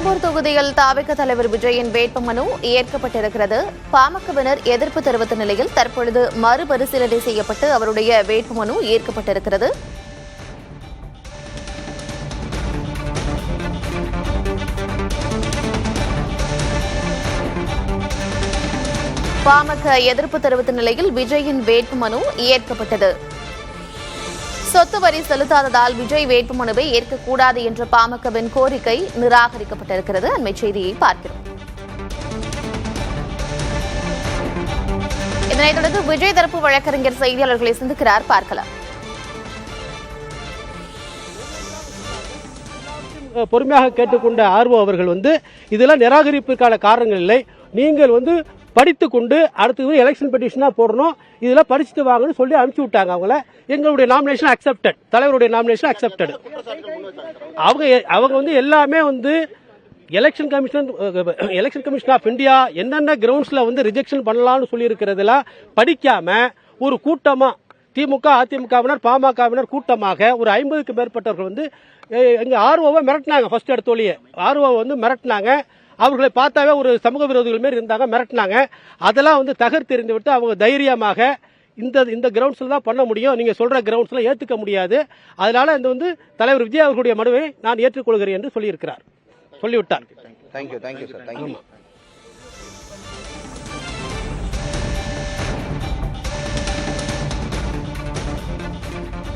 பெரம்பூர் தொகுதியில் தாவேக தலைவர் விஜயின் வேட்புமனு ஏற்கப்பட்டிருக்கிறது. பாமகவினர் எதிர்ப்பு தெரிவித்த நிலையில் தற்பொழுது மறுபரிசீலனை செய்யப்பட்டு அவருடைய வேட்புமனு ஏற்கப்பட்டிருக்கிறது. பாமக எதிர்ப்பு தெரிவித்த நிலையில் விஜயின் வேட்புமனு ஏற்கப்பட்டது. சொத்து வரி செலுத்தாததால் விஜய் வேட்புமனுவை ஏற்கக்கூடாது என்ற பாமகவின் கோரிக்கை நிராகரிக்கப்பட்டிருக்கிறது. அண்மை செய்தியை பார்க்கிறோம். இதனைத் தொடர்ந்து விஜய் தரப்பு வழக்கறிஞர் செய்தியாளர்களை சந்திக்கிறார், பார்க்கலாம். பொறுமையாக கேட்டுக்கொண்ட ஆர்வோ அவர்கள் இதெல்லாம் நிராகரிப்பிற்கான காரணங்கள் இல்லை, நீங்கள் படித்து கொண்டு அடுத்து எலெக்ஷன் பெட்டிஷனா போடணும், இதெல்லாம் படிச்சுட்டு வாங்கன்னு சொல்லி அனுப்பிச்சு விட்டாங்க. அவங்கள எங்களுடைய நாமினேஷன் அக்செப்டட், தலைவருடைய நாமினேஷன் அக்செப்டட். அவங்க எல்லாமே எலெக்ஷன் கமிஷன் ஆஃப் இந்தியா என்னென்ன கிரவுண்ட்ஸ்ல ரிஜெக்ஷன் பண்ணலாம்னு சொல்லி இருக்கிறதுல படிக்காம ஒரு கூட்டமா திமுக அதிமுகவினர் பாமகவினர் கூட்டமாக ஒரு 50க்கு மேற்பட்டவர்கள் எங்க ஆர்வவை மிரட்டினாங்க. ஃபர்ஸ்ட் எடுத்தோலியே ஆர்வவை மிரட்டினாங்க. அவர்களை பார்த்தாவே ஒரு சமூக விரோதிகள் மாரி இருந்தாங்க, மிரட்டினாங்க. அதெல்லாம் தகர்த்தெறிந்து விட்டு அவங்க தைரியமாக இந்த கிரவுண்ட்ஸ்ல தான் பண்ண முடியும், நீங்க சொல்ற கிரவுண்ட்ஸ்ல ஏத்துக்க முடியாது, அதனால தலைவர் விஜய் அவர்களுடைய மனுவை நான் ஏற்றுக்கொள்கிறேன் என்று சொல்லிவிட்டார். Thank you sir, thank you.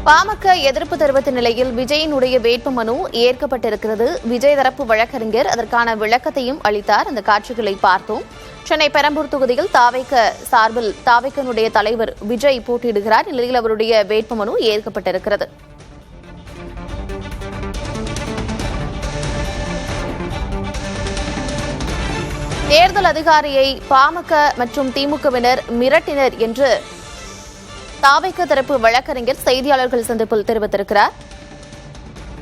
பாமக எதிர்ப்பு தெரிவித்த நிலையில் விஜயினுடைய வேட்புமனு ஏற்கப்பட்டிருக்கிறது. விஜய் தரப்பு வழக்கறிஞர் அதற்கான விளக்கத்தையும் அளித்தார். அந்த காட்சிகளை பார்த்தோம். சென்னை பெரம்பூர் தொகுதியில் தாவேக சார்பில் தாவேகனுடைய தலைவர் விஜய் போட்டியிடுகிறார். இந்நிலையில் அவருடைய வேட்புமனு ஏற்கப்பட்டிருக்கிறது. தேர்தல் அதிகாரியை பாமக மற்றும் திமுகவினர் மிரட்டினர் என்று தாவேக தரப்பு வழக்கறிஞர் செய்தியாளர்கள் சந்திப்பில் தெரிவித்திருக்கிறார்.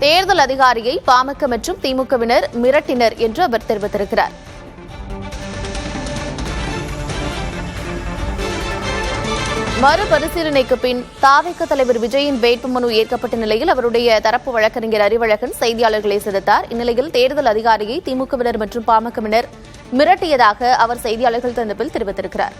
தேர்தல் அதிகாரியை பாமக மற்றும் திமுகவினர் மிரட்டினர் என்று அவர் தெரிவித்திருக்கிறார். மறுபரிசீலனைக்கு பின் தாவேக தலைவர் விஜயின் வேட்புமனு ஏற்கப்பட்ட நிலையில் அவருடைய தரப்பு வழக்கறிஞர் அறிவழகன் செய்தியாளர்களை சந்தித்தார். இந்நிலையில் தேர்தல் அதிகாரியை திமுகவினர் மற்றும் பாமகவினர் மிரட்டியதாக அவர் செய்தியாளர்கள் சந்திப்பில் தெரிவித்திருக்கிறார்.